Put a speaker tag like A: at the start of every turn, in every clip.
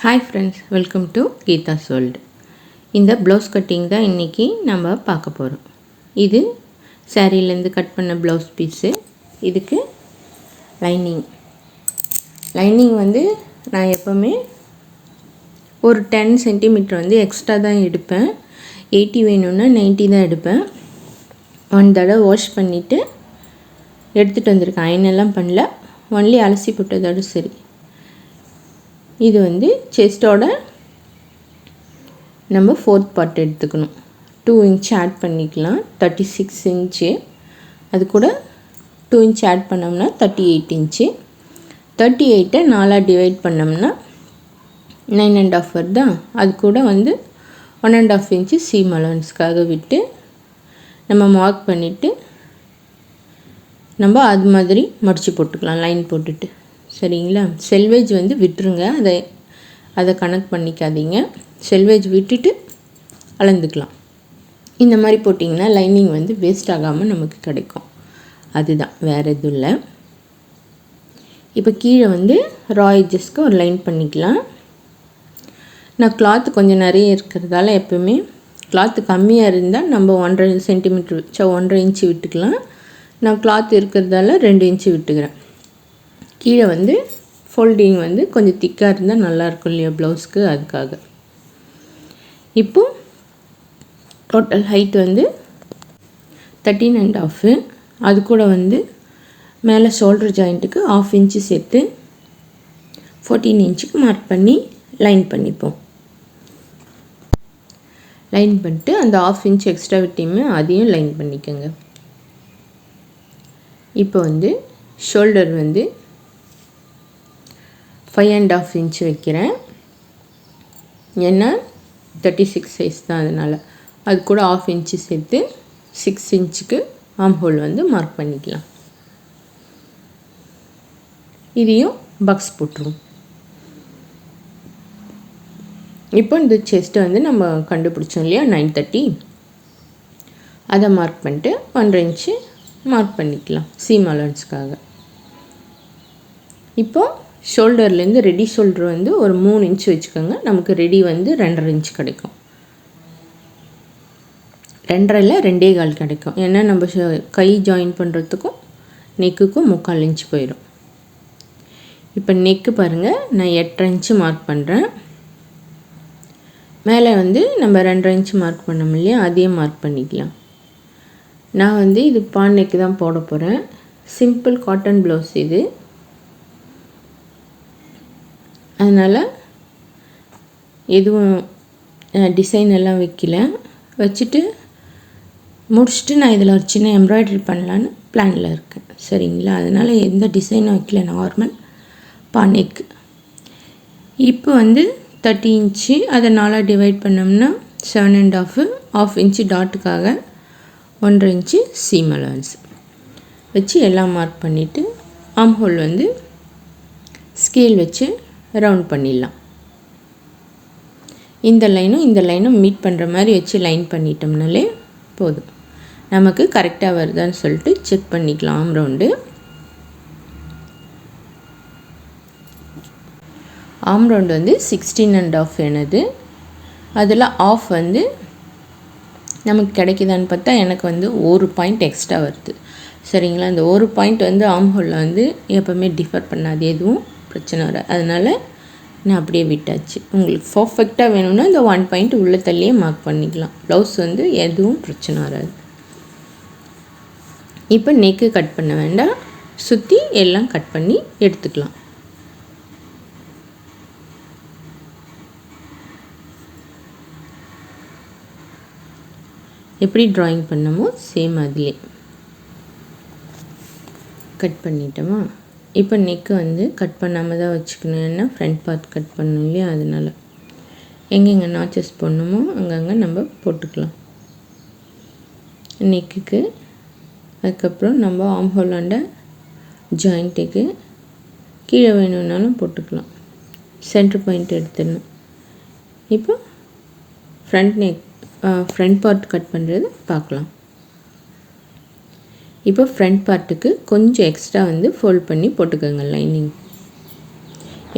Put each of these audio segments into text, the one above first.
A: Hi friends, welcome to Geetha's world. இந்த blouse cutting தான் இன்றைக்கி நம்ம பார்க்க போகிறோம். இது சாரீலேருந்து கட் பண்ண ப்ளவுஸ் பீஸு. இதுக்கு லைனிங் வந்து நான் எப்போவுமே ஒரு 10 சென்டிமீட்டர் வந்து எக்ஸ்ட்ரா தான் எடுப்பேன். 80 வேணும்னா 90 தான் எடுப்பேன். ஒன் தடவை வாஷ் பண்ணிவிட்டு எடுத்துகிட்டு வந்திருக்கேன். அயனெல்லாம் பண்ணல, ஒன்லி அலசி போட்டதோடு சரி. இது வந்து செஸ்டோட நம்ம 4th பார்ட் எடுத்துக்கணும். 2 இன்ச் ஆட் பண்ணிக்கலாம், 36 இன்ச்சு. அது கூட 2 இன்ச் ஆட் பண்ணோம்னா 38 இன்ச்சு. 38 4 டிவைட் பண்ணோம்னா 9.5 வருதா. அது கூட வந்து 1.5 இன்ச்சு சீம் அலவன்ஸ்க்காக விட்டு நம்ம மார்க் பண்ணிவிட்டு நம்ம அது மாதிரி மடித்து போட்டுக்கலாம் லைன் போட்டுட்டு. சரிங்களா? செல்வேஜ் வந்து விட்டுருங்க, அதை கணக்கு பண்ணிக்காதீங்க. செல்வேஜ் விட்டுட்டு அளந்துக்கலாம். இந்த மாதிரி போட்டிங்கன்னா லைனிங் வந்து வேஸ்ட் ஆகாமல் நமக்கு கிடைக்கும். அதுதான், வேறு எதுவும் இல்லை. இப்போ கீழே வந்து ரா எட்ஜஸ்க்கு ஒரு லைன் பண்ணிக்கலாம். நான் கிளாத்து கொஞ்சம் நிறைய இருக்கிறதால எப்போவுமே கிளாத்து கம்மியாக இருந்தால் நம்ம 1.5 சென்டிமீட்டர் வச்சா 1.5 இன்ச்சு விட்டுக்கலாம். நான் கிளாத் இருக்கிறதால 2 இன்ச்சு விட்டுக்கிறேன். கீழே வந்து ஃபோல்டிங் வந்து கொஞ்சம் திக்காக இருந்தால் நல்லாயிருக்கும் இல்லையா ப்ளவுஸ்க்கு, அதுக்காக. இப்போ டோட்டல் ஹைட் வந்து 13.5. அது கூட வந்து மேலே ஷோல்டர் ஜாயிண்ட்டுக்கு 1/2 இன்ச்சு சேர்த்து 14 இன்ச்சுக்கு மார்க் பண்ணி லைன் பண்ணிப்போம். லைன் பண்ணிட்டு அந்த 1/2 இன்ச் எக்ஸ்ட்ரா விட்டியுமே அதையும் லைன் பண்ணிக்கோங்க. இப்போ வந்து ஷோல்டர் வந்து 5.5 இன்ச் வைக்கிறேன். ஏன்னா 36 சைஸ் தான், அதனால் அது கூட 1/2 இன்ச்சு சேர்த்து 6 இன்ச்சுக்கு ஆர்ம் ஹோல் வந்து மார்க் பண்ணிக்கலாம். இதையும் பாக்ஸ் போட்டுருவோம். இப்போ இந்த செஸ்ட்டை வந்து நம்ம கண்டுபிடிச்சோம் இல்லையா 930, அதை மார்க் பண்ணிட்டு 1.5 இன்ச்சு மார்க் பண்ணிக்கலாம் சீம் அலவன்ஸ்க்காக. இப்போ ஷோல்டர்லேருந்து ரெடி ஷோல்டர் வந்து ஒரு 3 இன்ச் வச்சுக்கோங்க. நமக்கு ரெடி வந்து 2.5 இன்ச் கிடைக்கும். 2.5 2.25 கிடைக்கும். ஏன்னா நம்ம கை ஜாயின் பண்ணுறதுக்கும் நெக்குக்கும் 3/4 இன்ச் போயிடும். இப்போ நெக்கு பாருங்கள், நான் 8.5 இன்ச்சு மார்க் பண்ணுறேன். மேலே வந்து நம்ம 2.5 இன்ச்சு மார்க் பண்ணோம் இல்லையா, அதையும் மார்க் பண்ணிக்கலாம். நான் வந்து இது பான் நெக்கு தான் போட போகிறேன். சிம்பிள் காட்டன் ப்ளவுஸ் இது, அதனால் எதுவும் டிசைன் எல்லாம் வைக்கல. வச்சுட்டு முடிச்சுட்டு நான் இதில் ஒரு சின்ன எம்ப்ராய்டரி பண்ணலான்னு பிளானில் இருக்கேன். சரிங்களா? அதனால் எந்த டிசைனும் வைக்கல, நார்மல் பானைக்கு. இப்போ வந்து 30 இன்ச்சு அதை 4 டிவைட் பண்ணோம்னா 7.5, 1/2 இன்ச்சு டாட்டுக்காக 1.5 இன்ச்சு சீம் அலவன்ஸ் வச்சு எல்லாம் மார்க் பண்ணிவிட்டு ஆர்ம் ஹோல் வந்து ஸ்கேல் வச்சு ரவுண்ட் பண்ணிடலாம். இந்த லைனும் மீட் பண்ணுற மாதிரி வச்சு லைன் பண்ணிட்டோம்னாலே போதும். நமக்கு கரெக்டாக வருதான்னு சொல்லிட்டு செக் பண்ணிக்கலாம். ஆர்ம் ரவுண்டு வந்து 16.5 எனது. அதில் ஆஃப் வந்து நமக்கு கிடைக்குதான்னு பார்த்தா எனக்கு வந்து 1 பாயிண்ட் எக்ஸ்ட்ரா வருது. சரிங்களா? அந்த 1 பாயிண்ட் வந்து ஆர்ம் ஹோலில் வந்து எப்போவுமே டிஃபர் பண்ணாது, எதுவும் பிரச்சனை வராது. அதனால் நான் அப்படியே விட்டாச்சு. உங்களுக்கு பர்ஃபெக்டாக வேணும்னா இந்த 1 பாயிண்ட் உள்ளே தள்ளியே மார்க் பண்ணிக்கலாம். ப்ளவுஸ் வந்து எதுவும் பிரச்சனை வராது. இப்போ நெக்கு கட் பண்ண வேண்டாம், சுற்றி எல்லாம் கட் பண்ணி எடுத்துக்கலாம். எப்படி ட்ராயிங் பண்ணமோ சேம் அதிலே கட் பண்ணிட்டோமா. இப்போ நெக்கு வந்து கட் பண்ணாமல் தான் வச்சுக்கணும். ஏன்னா ஃப்ரண்ட் பார்ட் கட் பண்ணணும் இல்லையா, அதனால் எங்கெங்கே நாச்சஸ் போடணுமோ அங்கங்கே நம்ம போட்டுக்கலாம் நெக்குக்கு. அதுக்கப்புறம் நம்ம ஆர்ம் ஹோலாண்ட ஜாயிண்ட்டுக்கு கீழே வேணும்னாலும் போட்டுக்கலாம். சென்டர் பாயிண்ட் எடுத்துடணும். இப்போ ஃப்ரண்ட் பார்ட் கட் பண்ணுறது பார்க்கலாம். இப்போ ஃப்ரண்ட் பார்ட்டுக்கு கொஞ்சம் எக்ஸ்ட்ரா வந்து ஃபோல்ட் பண்ணி போட்டுக்கோங்க லைனிங்.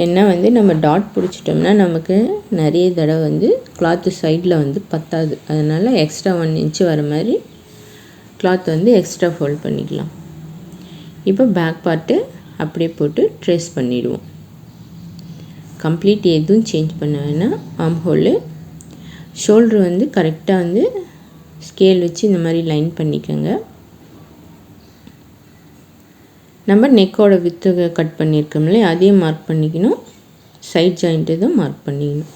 A: ஏன்னா வந்து நம்ம டாட் பிடிச்சிட்டோம்னா நமக்கு நிறைய தடவை வந்து கிளாத்து சைடில் வந்து பத்தாது. அதனால் எக்ஸ்ட்ரா 1 இன்ச்சு வர மாதிரி கிளாத் வந்து எக்ஸ்ட்ரா ஃபோல்ட் பண்ணிக்கலாம். இப்போ பேக் பார்ட்டு அப்படியே போட்டு ட்ரேஸ் பண்ணிடுவோம். கம்ப்ளீட் எதுவும் சேஞ்ச் பண்ண வேணாம். ஆர்ம் ஹோலு ஷோல்ட்ரு வந்து கரெக்டாக வந்து ஸ்கேல் வச்சு இந்த மாதிரி லைன் பண்ணிக்கோங்க. நம்ம நெக்கோட வித்து கட் பண்ணியிருக்கோம்லே அதையும் மார்க் பண்ணிக்கணும். சைட் ஜாயிண்ட்டு தான் மார்க் பண்ணிக்கணும்.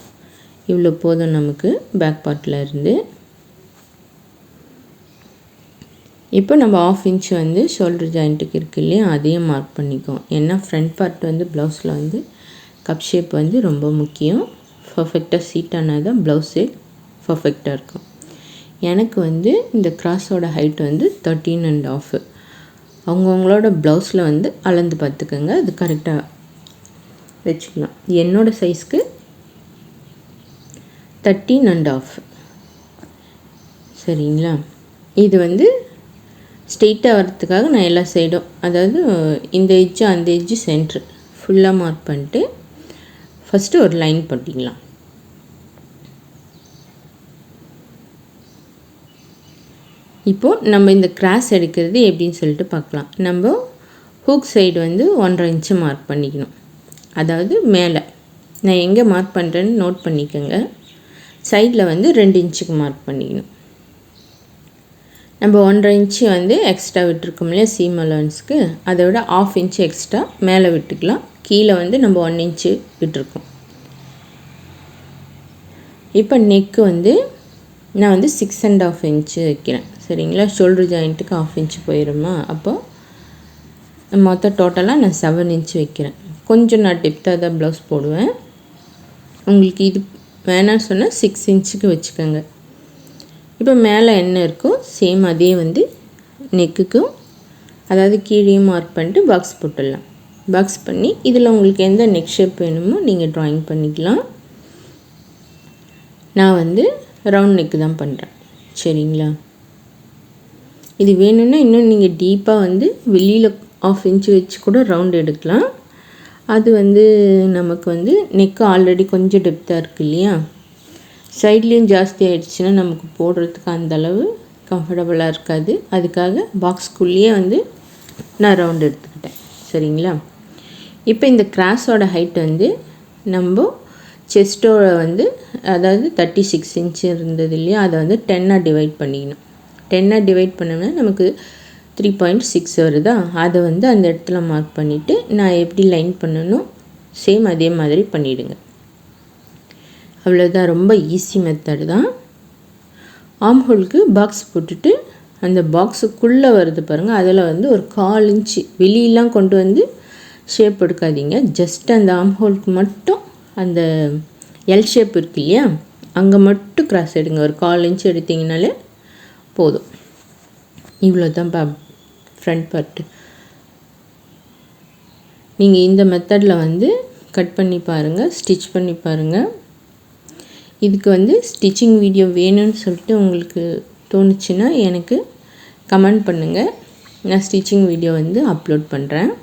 A: இவ்வளோ போதும் நமக்கு பேக் பார்ட்டில் இருந்து. இப்போ நம்ம 1/2 இன்ச் வந்து ஷோல்டர் ஜாயிண்ட்டுக்கு இருக்கு இல்லையா, அதையும் மார்க் பண்ணிக்கோம். ஏன்னா ஃப்ரண்ட் பார்ட் வந்து ப்ளவுஸில் வந்து கப் ஷேப் வந்து ரொம்ப முக்கியம். பர்ஃபெக்டாக சீட் ஆனால் தான் ப்ளவுஸே பர்ஃபெக்டாக இருக்கும். எனக்கு வந்து இந்த கிராஸோட ஹைட் வந்து 13.5. அவங்கவுங்களோட ப்ளவுஸில் வந்து அளந்து பார்த்துக்கோங்க, அது கரெக்டாக வச்சுக்கலாம். என்னோடய சைஸ்க்கு 13.5 சரிங்களா. இது வந்து ஸ்ட்ரெயிட்டாக வரத்துக்காக நான் எல்லா சைடும், அதாவது இந்த எட்ஜு அந்த எட்ஜு சென்ட்ரு ஃபுல்லாக மார்க் பண்ணிட்டு ஃபஸ்ட்டு ஒரு லைன் போட்டிக்கலாம். இப்போது நம்ம இந்த கிராஸ் எடுக்கிறது எப்படின்னு சொல்லிட்டு பார்க்கலாம். நம்ம ஹூக் சைடு வந்து 1.5 இன்ச்சு மார்க் பண்ணிக்கணும். அதாவது மேலே நான் எங்கே மார்க் பண்ணுறேன்னு நோட் பண்ணிக்கோங்க. சைடில் வந்து 2 இன்ச்சுக்கு மார்க் பண்ணிக்கணும். நம்ம 1.5 இன்ச்சு வந்து எக்ஸ்ட்ரா விட்டுருக்கோம் இல்லையா சீம் அலவன்ஸ்க்கு, அதை விட 1/2 இன்ச்சு எக்ஸ்ட்ரா மேலே விட்டுக்கலாம். கீழே வந்து நம்ம 1 இன்ச்சு விட்டுருக்கோம். இப்போ நெக்கு வந்து நான் வந்து 6.5 இன்ச்சு வைக்கிறேன் சரிங்களா. ஷோல்டர் ஜாயிண்ட்டுக்கு 1/2 இன்ச்சு போயிடுமா, அப்போது மொத்தம் டோட்டலாக நான் 7 இன்ச்சு வைக்கிறேன். கொஞ்சம் நான் டெப்த்தாக தான் ப்ளவுஸ் போடுவேன். உங்களுக்கு இது வேணான்னு சொன்னால் 6 இன்ச்சுக்கு வச்சுக்கோங்க. இப்போ மேலே என்ன இருக்கோ சேம் அதே வந்து நெக்குக்கும், அதாவது கீழேயும் மார்க் பண்ணிட்டு பாக்ஸ் போட்டுடலாம். பாக்ஸ் பண்ணி இதில் உங்களுக்கு எந்த நெக் ஷேப் வேணுமோ நீங்கள் ட்ராயிங் பண்ணிக்கலாம். நான் வந்து ரவுண்ட் நெக்கு தான் பண்ணுறேன் சரிங்களா. இது வேணும்னா இன்னும் நீங்கள் டீப்பாக வந்து வெளியில் 1/2 இன்ச்சு வச்சு கூட ரவுண்ட் எடுக்கலாம். அது வந்து நமக்கு வந்து நெக்கு ஆல்ரெடி கொஞ்சம் டெப்த்தாக இருக்குது இல்லையா, சைட்லேயும் ஜாஸ்தி ஆகிடுச்சுன்னா நமக்கு போடுறதுக்கு அந்தளவு கம்ஃபர்டபுளாக இருக்காது. அதுக்காக பாக்ஸ்குள்ளேயே வந்து நான் ரவுண்ட் எடுத்துக்கிட்டேன் சரிங்களா. இப்போ இந்த கிராஸோட ஹைட் வந்து நம்ம செஸ்ட்டோட வந்து அதாவது 36 இன்ச்சு இருந்தது இல்லையா, அதை வந்து 10ஆக டிவைட் பண்ணிக்கணும். 10ஆக டிவைட் பண்ணோம்னா நமக்கு 3.6 வருதா, அதை வந்து அந்த இடத்துல மார்க் பண்ணிவிட்டு நான் எப்படி லைன் பண்ணணும் சேம் அதே மாதிரி பண்ணிவிடுங்க. அவ்வளோதான், ரொம்ப ஈஸி மெத்தட் தான். ஆர்ம் ஹோலுக்கு பாக்ஸ் போட்டுட்டு அந்த பாக்ஸுக்குள்ளே வருது பாருங்கள், அதில் வந்து ஒரு 1/4 இன்ச்சு வெளியெல்லாம் கொண்டு வந்து ஷேப் எடுக்காதீங்க. ஜஸ்ட் அந்த ஆர்ம் ஹோலுக்கு மட்டும் அந்த எல் ஷேப் இருக்கு இல்லையா, அங்கே மட்டும் கிராஸ் எடுங்க. ஒரு 1/4 இன்ச்சு எடுத்திங்கனாலே போதும். இவ்வளோ தான் ஃப்ரண்ட் பார்ட்டு. நீங்கள் இந்த மெத்தடில் வந்து கட் பண்ணி பாருங்கள், ஸ்டிச் பண்ணி பாருங்கள். இதுக்கு வந்து ஸ்டிச்சிங் வீடியோ வேணும்னு சொல்லிட்டு உங்களுக்கு தோணுச்சுன்னா எனக்கு கமெண்ட் பண்ணுங்கள், நான் ஸ்டிச்சிங் வீடியோ வந்து அப்லோட் பண்ணுறேன்.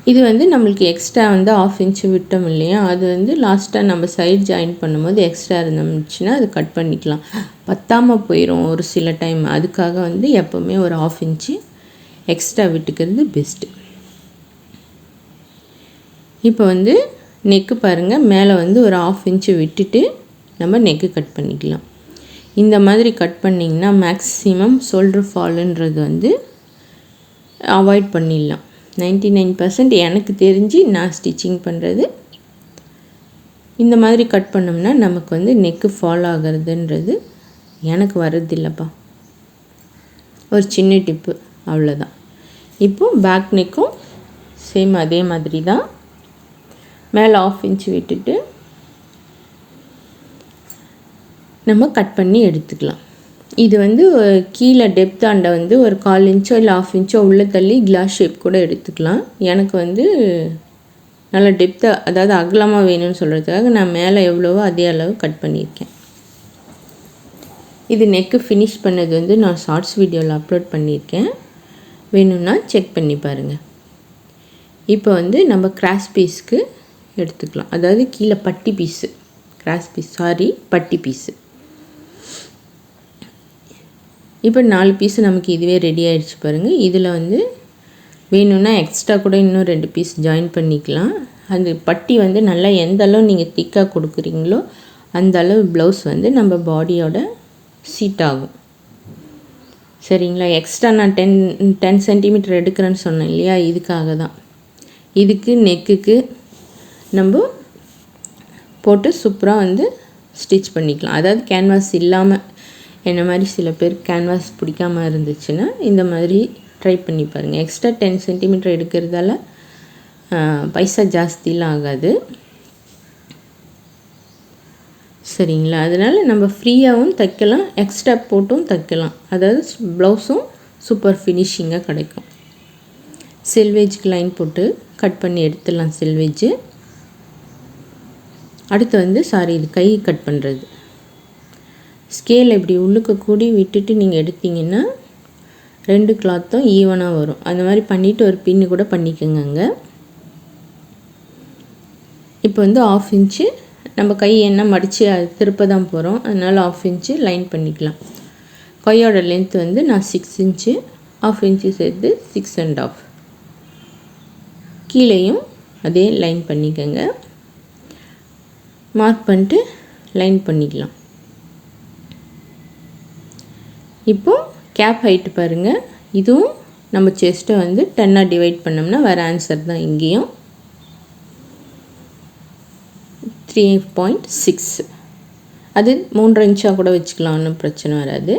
A: இது வந்து நம்மளுக்கு எக்ஸ்ட்ரா வந்து 1/2 இன்ச்சு விட்டோம் இல்லையா, அது வந்து லாஸ்ட்டாக நம்ம சைட் ஜாயின் பண்ணும்போது எக்ஸ்ட்ரா இருந்துச்சுன்னா அது கட் பண்ணிக்கலாம். பத்தாமல் போயிடும் ஒரு சில டைம். அதுக்காக வந்து எப்போவுமே ஒரு 1/2 இன்ச்சு எக்ஸ்ட்ரா விட்டுக்கிறது பெஸ்ட்டு. இப்போ வந்து நெக்கு பாருங்கள், மேலே வந்து ஒரு 1/2 இன்ச்சு விட்டுட்டு நம்ம நெக்கு கட் பண்ணிக்கலாம். இந்த மாதிரி கட் பண்ணிங்கன்னா மேக்ஸிமம் ஷோல்டர் ஃபாலுன்றது வந்து அவாய்ட் பண்ணிடலாம். 99% எனக்கு தெரிஞ்சு நான் ஸ்டிச்சிங் பண்ணுறது இந்த மாதிரி கட் பண்ணோம்னா நமக்கு வந்து நெக்கு ஃபால் ஆகிறதுன்றது எனக்கு வர்றதில்லப்பா. ஒரு சின்ன டிப்பு, அவ்வளோதான். இப்போது பேக் நெக்கும் சேம் அதே மாதிரி தான். மேலே 1/2 இன்ச்சு விட்டுட்டு நம்ம கட் பண்ணி எடுத்துக்கலாம். இது வந்து கீழே டெப்த்தாண்ட வந்து ஒரு 1/4 இன்ச்சோ இல்லை 1/2 இன்ச்சோ உள்ளே தள்ளி கிளாஸ் ஷேப் கூட எடுத்துக்கலாம். எனக்கு வந்து நல்லா டெப்த்தாக, அதாவது அகலமாக வேணும்னு சொல்கிறதுக்காக நான் மேலே எவ்வளவோ அதே அளவு கட் பண்ணியிருக்கேன். இது நெக்கு ஃபினிஷ் பண்ணது வந்து நான் ஷார்ட்ஸ் வீடியோவில் அப்லோட் பண்ணியிருக்கேன். வேணும்னா செக் பண்ணி பாருங்கள். இப்போ வந்து நம்ம கிராஸ் பீஸ்க்கு எடுத்துக்கலாம், அதாவது கீழே பட்டி பீஸு, கிராஸ் பீஸ் பட்டி பீஸு. இப்போ 4 பீஸு நமக்கு இதுவே ரெடி ஆகிடுச்சு பாருங்கள். இதில் வந்து வேணும்னா எக்ஸ்ட்ரா கூட இன்னும் 2 பீஸ் ஜாயின் பண்ணிக்கலாம். அந்த பட்டி வந்து நல்லா எந்த அளவு நீங்கள் திக்காக கொடுக்குறீங்களோ அந்த அளவு ப்ளவுஸ் வந்து நம்ம பாடியோட சீட் ஆகும். சரிங்களா? எக்ஸ்ட்ரா நான் 10 சென்டிமீட்டர் எடுக்கிறேன்னு சொன்னேன் இல்லையா, இதுக்காக தான். இதுக்கு நெக்குக்கு நம்ம போட்டு சூப்பராக வந்து ஸ்டிச் பண்ணிக்கலாம். அதாவது கேன்வாஸ் இல்லாமல், என்ன மாதிரி சில பேர் கேன்வாஸ் பிடிக்காமல் இருந்துச்சுன்னா இந்த மாதிரி ட்ரை பண்ணி பாருங்கள். எக்ஸ்ட்ரா 10 சென்டிமீட்டர் எடுக்கிறதால பைசா ஜாஸ்திலாம் ஆகாது. சரிங்களா? அதனால் நம்ம ஃப்ரீயாகவும் தைக்கலாம், எக்ஸ்ட்ரா போட்டும் தைக்கலாம். அதாவது ப்ளவுஸும் சூப்பர் ஃபினிஷிங்காக கிடைக்கும். செல்வேஜுக்கு லைன் போட்டு கட் பண்ணி எடுத்துடலாம் செல்வேஜு. அடுத்து வந்து இது கை கட் பண்ணுறது. ஸ்கேல் இப்படி உள்ளுக்கு கூடி விட்டுட்டு நீங்கள் எடுத்திங்கன்னா 2 கிளாத்தும் ஈவனாக வரும். அந்த மாதிரி பண்ணிவிட்டு ஒரு பின்னு கூட பண்ணிக்கோங்க. இப்போ வந்து 1/2 இன்ச்சு நம்ம கை என்ன மடித்து திருப்ப தான் போகிறோம், அதனால் 1/2 இன்ச்சு லைன் பண்ணிக்கலாம். கையோட லென்த் வந்து நான் 6 இன்ச்சு, 1/2 இன்ச்சு சேர்த்து 6 1/2. கீழேயும் அதே லைன் பண்ணிக்கோங்க. மார்க் பண்ணிட்டு லைன் பண்ணிக்கலாம். இப்போது கேப் ஹைட்டு பாருங்கள். இதுவும் நம்ம செஸ்ட்டை வந்து 10ஆக டிவைட் பண்ணோம்னா வர ஆன்சர் தான். இங்கேயும் 3.6, அது 3.5 இன்ச்சாக கூட வச்சுக்கலாம், ஒன்றும் பிரச்சனை வராது.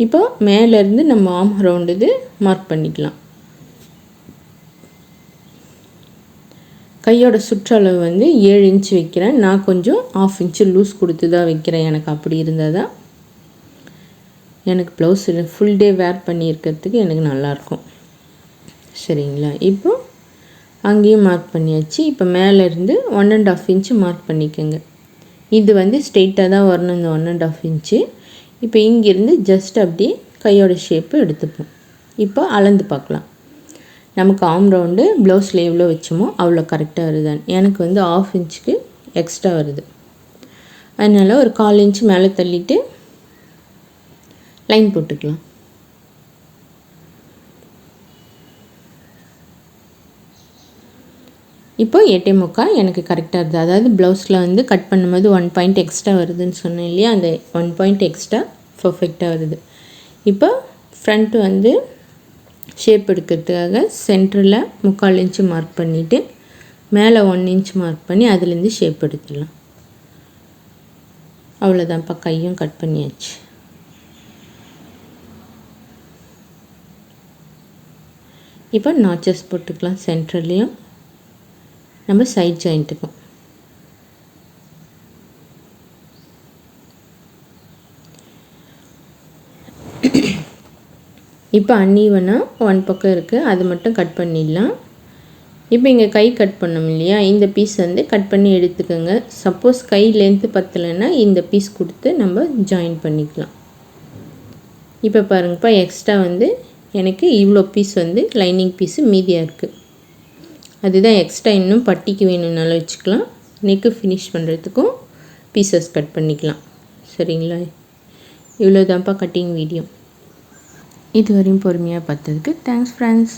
A: இப்போ மேலேருந்து நம்ம ஆர்ம் ரவுண்டு இது மார்க் பண்ணிக்கலாம். கையோட சுற்றளவு வந்து 7 இன்ச்சு வைக்கிறேன். நான் கொஞ்சம் 1/2 இன்ச்சு லூஸ் கொடுத்து தான் வைக்கிறேன். எனக்கு அப்படி இருந்தால் தான் எனக்கு ப்ளவுஸ் ஃபுல் டே வேர் பண்ணியிருக்கிறதுக்கு எனக்கு நல்லாயிருக்கும். சரிங்களா? இப்போ அங்கேயும் மார்க் பண்ணியாச்சு. இப்போ மேலேருந்து 1.5 இன்ச்சு மார்க் பண்ணிக்கோங்க. இது வந்து ஸ்ட்ரெயிட்டாக தான் வரணும், இந்த 1.5 இன்ச்சு. இப்போ இங்கேருந்து ஜஸ்ட் அப்படியே கையோட ஷேப்பு எடுத்துப்போம். இப்போ அளந்து பார்க்கலாம். நமக்கு ஆர்ம் ரவுண்டு ப்ளவுஸில் எவ்வளோ வச்சோமோ அவ்வளோ கரெக்டாக வருதான். எனக்கு வந்து 1/2 இன்ச்சுக்கு எக்ஸ்ட்ரா வருது. அதனால் ஒரு 1/4 இன்ச்சு மேலே தள்ளிட்டு லைன் போட்டுக்கலாம். இப்போ 8.75 எனக்கு கரெக்டாக இருக்குது. அதாவது ப்ளவுஸில் வந்து கட் பண்ணும்போது 1 பாயிண்ட் எக்ஸ்ட்ரா வருதுன்னு சொன்னேன் இல்லையா, அந்த 1 பாயிண்ட் எக்ஸ்ட்ரா பர்ஃபெக்டாக வருது. இப்போ ஃப்ரண்ட்டு வந்து ஷேப் எடுக்கிறதுக்காக சென்டரில் 3/4 இன்ச்சு மார்க் பண்ணிவிட்டு மேலே 1 இன்ச் மார்க் பண்ணி அதுலேருந்து ஷேப் எடுத்துடலாம். அவ்வளோதான்ப்பா, கையும் கட் பண்ணியாச்சு. இப்போ நாச்சஸ் போட்டுக்கலாம். சென்டர்லேயும் நம்ம சைட் ஜாயிண்ட்டுக்கும். இப்போ அன்ஈவனாக 1 பக்கம் இருக்குது, அது மட்டும் கட் பண்ணிடலாம். இப்போ இங்கே கை கட் பண்ணோம் இல்லையா, இந்த பீஸ் வந்து கட் பண்ணி எடுத்துக்கோங்க. சப்போஸ் கை லென்த்து பத்தலைன்னா இந்த பீஸ் கொடுத்து நம்ம ஜாயின் பண்ணிக்கலாம். இப்போ பாருங்கப்பா, எக்ஸ்ட்ரா வந்து எனக்கு இவ்வளோ பீஸ் வந்து லைனிங் பீஸு மீதியாக இருக்குது. அதுதான் எக்ஸ்ட்ரா. இன்னும் பட்டிக்கு வேணும்னாலும் வச்சுக்கலாம், நெக்கு ஃபினிஷ் பண்ணுறதுக்கும் பீசஸ் கட் பண்ணிக்கலாம். சரிங்களா? இவ்வளோதான்ப்பா கட்டிங் வீடியோ. இதுவரையும் பொறுமையாக பார்த்ததுக்கு தேங்க்ஸ் ஃப்ரெண்ட்ஸ்.